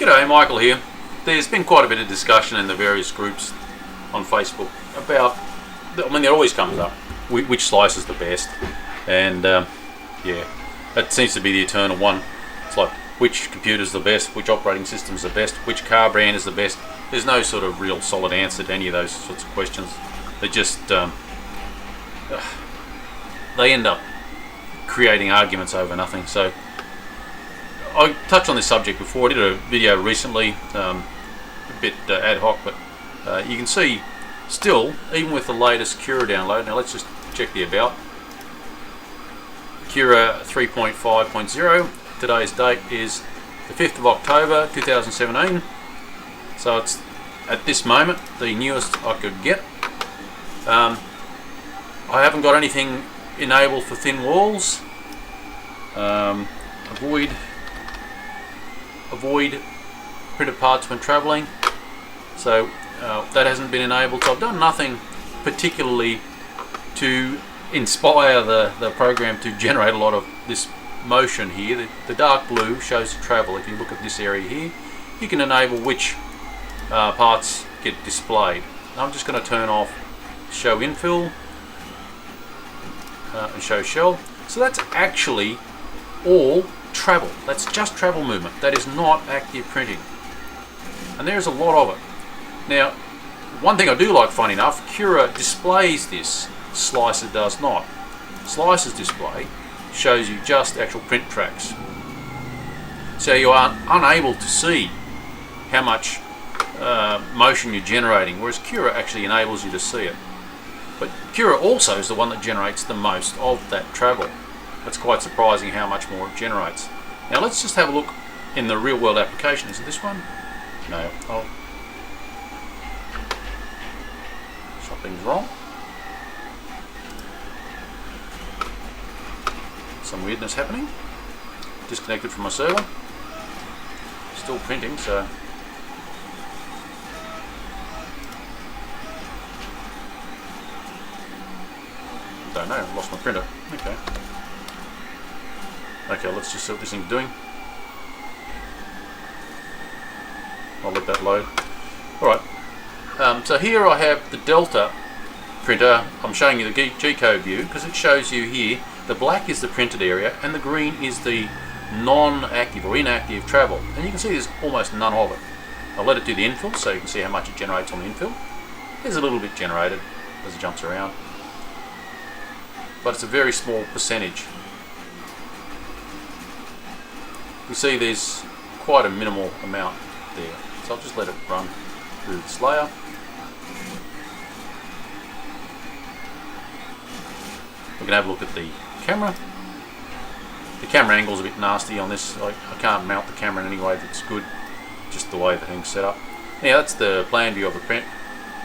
G'day, Michael here. There's been quite a bit of discussion in the various groups on Facebook about, there always comes up, which slice is the best, and yeah, that seems to be the eternal one. It's like, which computer's the best, which operating system's the best, which car brand is the best. There's no sort of real solid answer to any of those sorts of questions. They just, they end up creating arguments over nothing. So I touched on this subject before. I did a video recently, a bit ad hoc, but you can see still, even with the latest Cura download, now let's just check the about. Cura 3.5.0, today's date is the 5th of October 2017, so it's at this moment the newest I could get. I haven't got anything enabled for thin walls. Avoid printed parts when travelling, so that hasn't been enabled. So I've done nothing particularly to inspire the program to generate a lot of this motion here. The dark blue shows the travel. If you look at this area here, you can enable which parts get displayed. I'm just going to turn off show infill and show shell. So that's actually all travel. That's just travel movement. That is not active printing, and there's a lot of it. Now, one thing I do like, funny enough, Cura displays this, Slic3r does not. Slic3r's display shows you just actual print tracks, so you are unable to see how much motion you're generating, whereas Cura actually enables you to see it. But Cura also is the one that generates the most of that travel. It's quite surprising how much more it generates. Now let's just have a look in the real world application. Is it this one? No. Oh, something's wrong. Some weirdness happening. Disconnected from my server. Still printing, so don't know, I've lost my printer. Okay, let's just see what this thing's doing. I'll let that load. Alright, so here I have the Delta printer. I'm showing you the G-code view because it shows you here the black is the printed area and the green is the non-active or inactive travel. And you can see there's almost none of it. I'll let it do the infill so you can see how much it generates on the infill. There's a little bit generated as it jumps around, but it's a very small percentage. You see there's quite a minimal amount there, so I'll just let it run through this layer. We can have a look at the camera. The camera angle's a bit nasty on this. I can't mount the camera in any way that's good, just the way the thing's set up. Now that's the plan view of the print.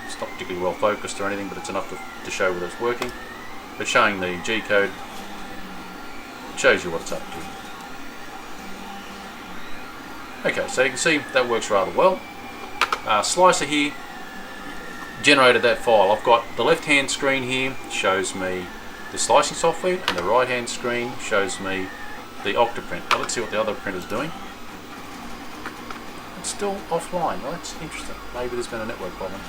It's not particularly well focused or anything, but it's enough to show whether it's working. But showing the G-code shows you what it's up to. Okay, so you can see that works rather well. Slic3r here generated that file. I've got the left hand screen here shows me the slicing software, and the right hand screen shows me the Octoprint. Now let's see what the other printer's doing. It's still offline. Well, that's interesting. Maybe there's been a network problem.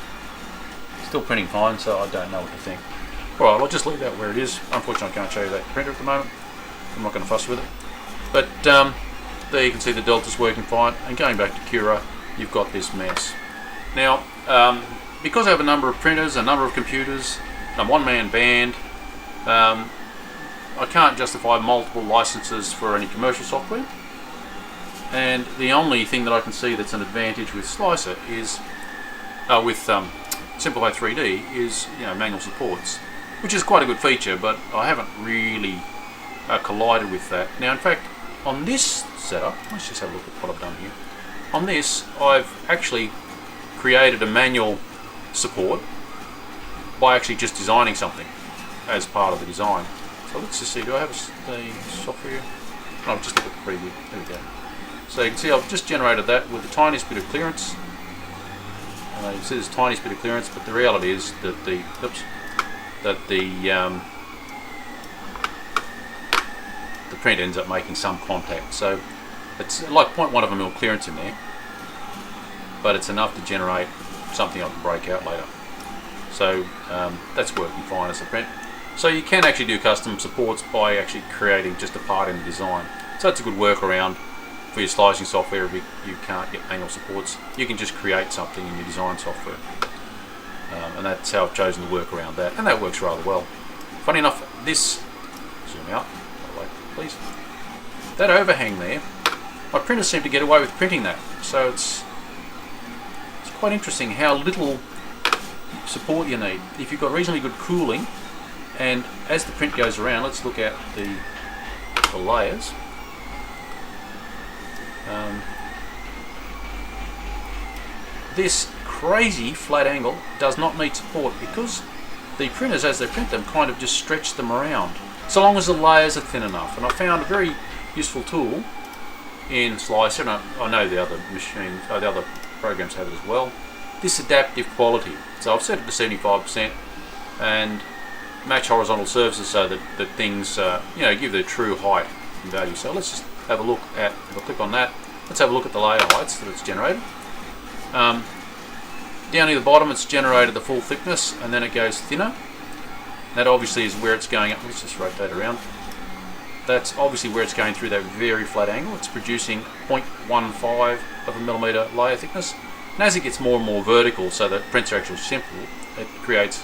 Still printing fine, so I don't know what to think. Alright, I'll just leave that where it is. Unfortunately I can't show you that printer at the moment. I'm not going to fuss with it. But there you can see the Delta's working fine, and going back to Cura, you've got this mess. Now, because I have a number of printers, a number of computers, and a one-man band, I can't justify multiple licenses for any commercial software. And the only thing that I can see that's an advantage with Slic3r is, with Simplify 3D, is manual supports, which is quite a good feature, but I haven't really collided with that. Now, in fact, on this setup, let's just have a look at what I've done here. On this, I've actually created a manual support by actually just designing something as part of the design. So let's just see, do I have the software? No, I've just looked at the preview. There we go. So you can see I've just generated that with the tiniest bit of clearance. You can see there's the tiniest bit of clearance, but the reality is that the print ends up making some contact. So it's like 0.1 of a mil clearance in there, but it's enough to generate something I can break out later. So that's working fine as a print. So you can actually do custom supports by actually creating just a part in the design. So that's a good workaround for your slicing software. If you can't get manual supports, you can just create something in your design software. And that's how I've chosen to work around that, and that works rather well. Funny enough, this, zoom out, wait, please. That overhang there, my printers seem to get away with printing that. So it's quite interesting how little support you need. If you've got reasonably good cooling, and as the print goes around, let's look at the layers. This crazy flat angle does not need support because the printers, as they print them, kind of just stretch them around, so long as the layers are thin enough. And I found a very useful tool in Slic3r, and I know the other machines, the other programs have it as well. This adaptive quality. So I've set it to 75% and match horizontal surfaces so that things give their true height and value. So let's just have a look at, if I click on that, let's have a look at the layer heights that it's generated. Down near the bottom it's generated the full thickness, and then it goes thinner. That obviously is where it's going up. Let's just rotate around. That's obviously where it's going through that very flat angle. It's producing 0.15 of a millimetre layer thickness. And as it gets more and more vertical, so that prints are actually simple, it creates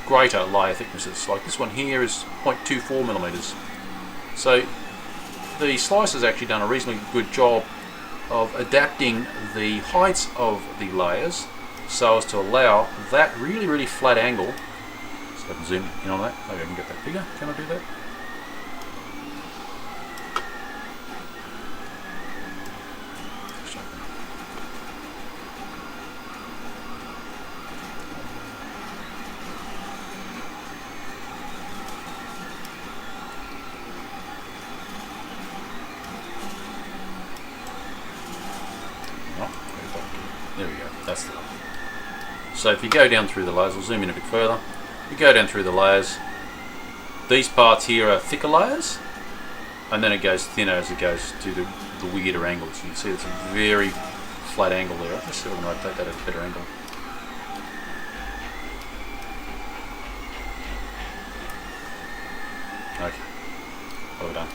greater layer thicknesses. Like this one here is 0.24 millimetres. So the Slic3r has actually done a reasonably good job of adapting the heights of the layers so as to allow that really, really flat angle. Let's go and zoom in on that. Maybe I can get that bigger. Can I do that? There we go, that's the one. So if you go down through the layers, I'll zoom in a bit further. You go down through the layers, these parts here are thicker layers, and then it goes thinner as it goes to the weirder angles. You can see it's a very flat angle there. I'll just see if I can rotate that at a better angle. Okay, well done.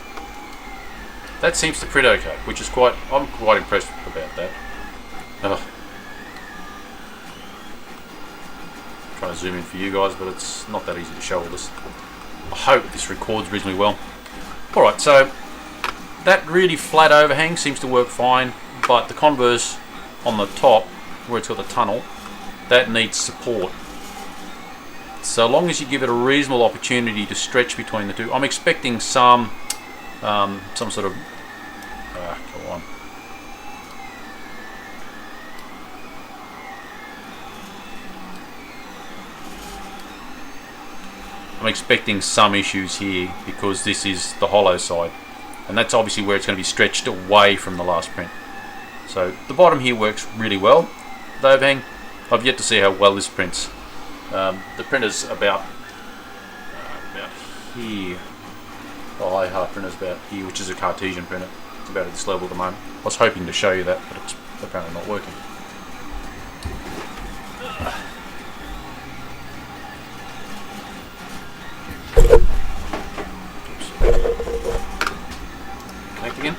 That seems to print okay, which is I'm quite impressed about that. Trying to zoom in for you guys, but it's not that easy to show all this. I hope this records reasonably well. Alright, so that really flat overhang seems to work fine, but the converse on the top, where it's got the tunnel, that needs support. So long as you give it a reasonable opportunity to stretch between the two. I'm expecting some sort of go on. I'm expecting some issues here because this is the hollow side, and that's obviously where it's going to be stretched away from the last print. So the bottom here works really well. The overhang, I've yet to see how well this prints. The printer's about here. The high printer's about here, which is a Cartesian printer. It's about at this level at the moment. I was hoping to show you that, but it's apparently not working. Connect again.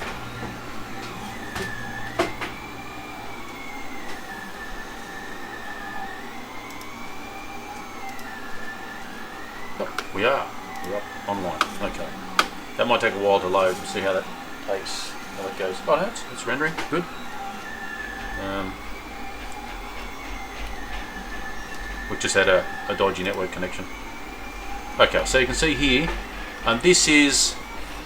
Oh, we're up online. Okay. That might take a while to load. We'll see how that takes, how that goes. Oh, no, it's rendering. Good. We've just had a dodgy network connection. Okay, so you can see here, this is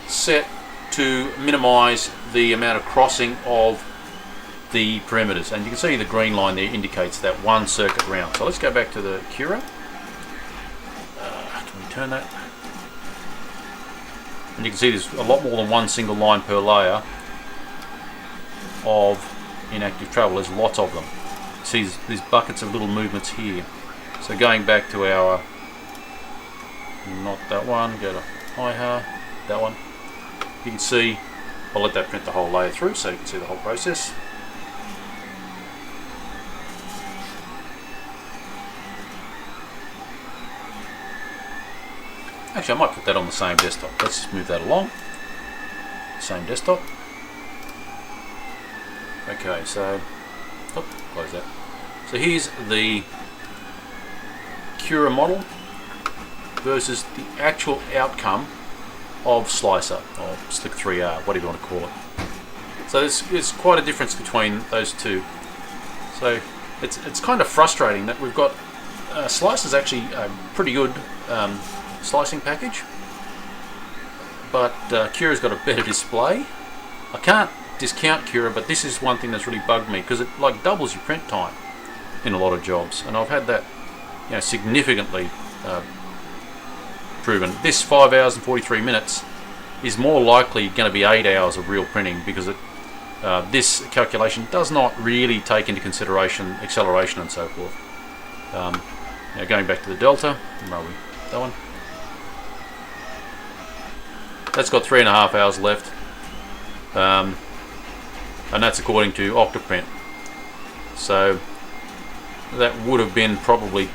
set to minimize the amount of crossing of the perimeters, and you can see the green line there indicates that one circuit round. So let's go back to the Cura. Can we turn that? And you can see there's a lot more than one single line per layer of inactive travel. There's lots of them. See, there's buckets of little movements here. So going back to our, not that one, go to Hmmm, that one. You can see, I'll let that print the whole layer through so you can see the whole process. Actually, I might put that on the same desktop. Let's just move that along. Same desktop. Okay, so close that. So here's the Cura model versus the actual outcome of Slicer or Slic3r, whatever you want to call it. So there's quite a difference between those two. So it's kind of frustrating that we've got Slicer's actually a pretty good slicing package, but Cura's got a better display. I can't discount Cura, but this is one thing that's really bugged me because it like doubles your print time in a lot of jobs, and I've had that significantly proven. This 5 hours and 43 minutes is more likely going to be 8 hours of real printing because this calculation does not really take into consideration acceleration and so forth. Now going back to the Delta, where are we? That one. That's got 3.5 hours left, and that's according to Octoprint. So that would have been probably,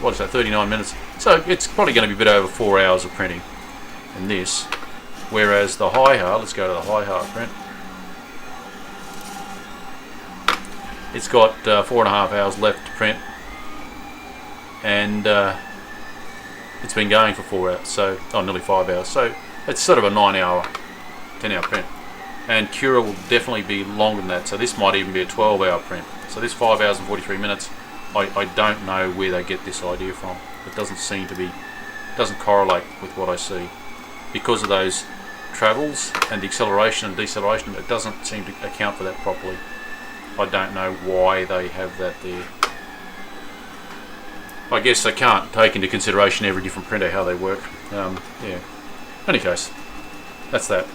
what is that, 39 minutes. So it's probably going to be a bit over 4 hours of printing in this. Whereas the Hi-Har, let's go to the Hi-Har print. It's got 4.5 hours left to print, and it's been going for 4 hours, so nearly 5 hours. So it's sort of a 9-hour, 10-hour print. And Cura will definitely be longer than that. So this might even be a 12-hour print. So this 5 hours and 43 minutes, I don't know where they get this idea from. It doesn't seem to be, doesn't correlate with what I see. Because of those travels and the acceleration and deceleration, it doesn't seem to account for that properly. I don't know why they have that there. I guess they can't take into consideration every different printer, how they work. Yeah. In any case, that's that.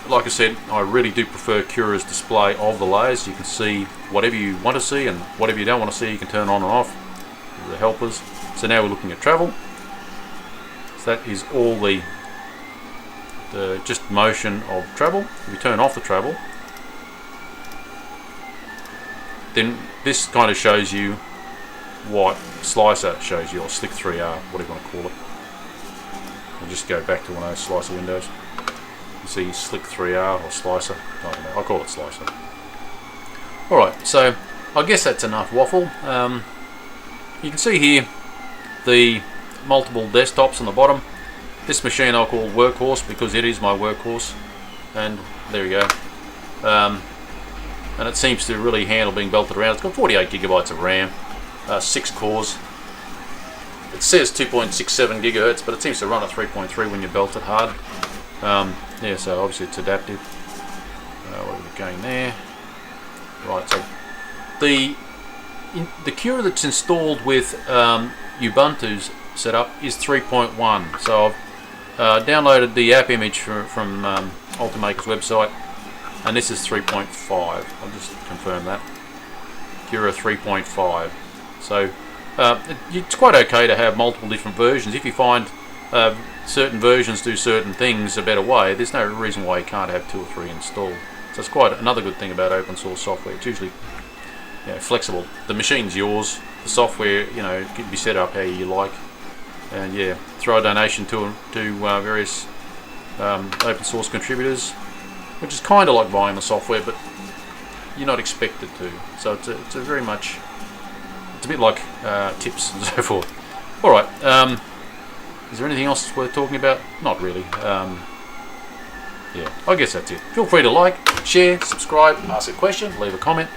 Like I said, I really do prefer Cura's display of the layers. You can see whatever you want to see, and whatever you don't want to see you can turn on and off. The helpers. So now we're looking at travel. So that is all the just motion of travel. If you turn off the travel, then this kind of shows you what Slicer shows you, or Slic3r, whatever you want to call it. I'll just go back to one of those Slicer windows. You see Slic3r or Slicer, I don't know, I'll call it Slicer. Alright, so I guess that's enough waffle. You can see here the multiple desktops on the bottom. This machine I'll call Workhorse because it is my workhorse, and there you go. And it seems to really handle being belted around. It's got 48 gigabytes of RAM, 6 cores. It says 2.67 gigahertz, but it seems to run at 3.3 when you belt it hard. Yeah, so obviously it's adaptive. What are we going there? Right, so the Cura that's installed with Ubuntu's setup is 3.1. So I've downloaded the app image from Ultimaker's website, and this is 3.5. I'll just confirm that. Cura 3.5. So it's quite okay to have multiple different versions. If you find certain versions do certain things a better way, there's no reason why you can't have 2 or 3 installed. So it's quite another good thing about open source software. It's usually flexible. The machine's yours. The software, can be set up how you like. And yeah, throw a donation to various open source contributors, which is kind of like buying the software, but you're not expected to. So it's a very much, it's a bit like tips and so forth. All right. Is there anything else worth talking about? Not really. Yeah, I guess that's it. Feel free to like, share, subscribe, ask a question, leave a comment.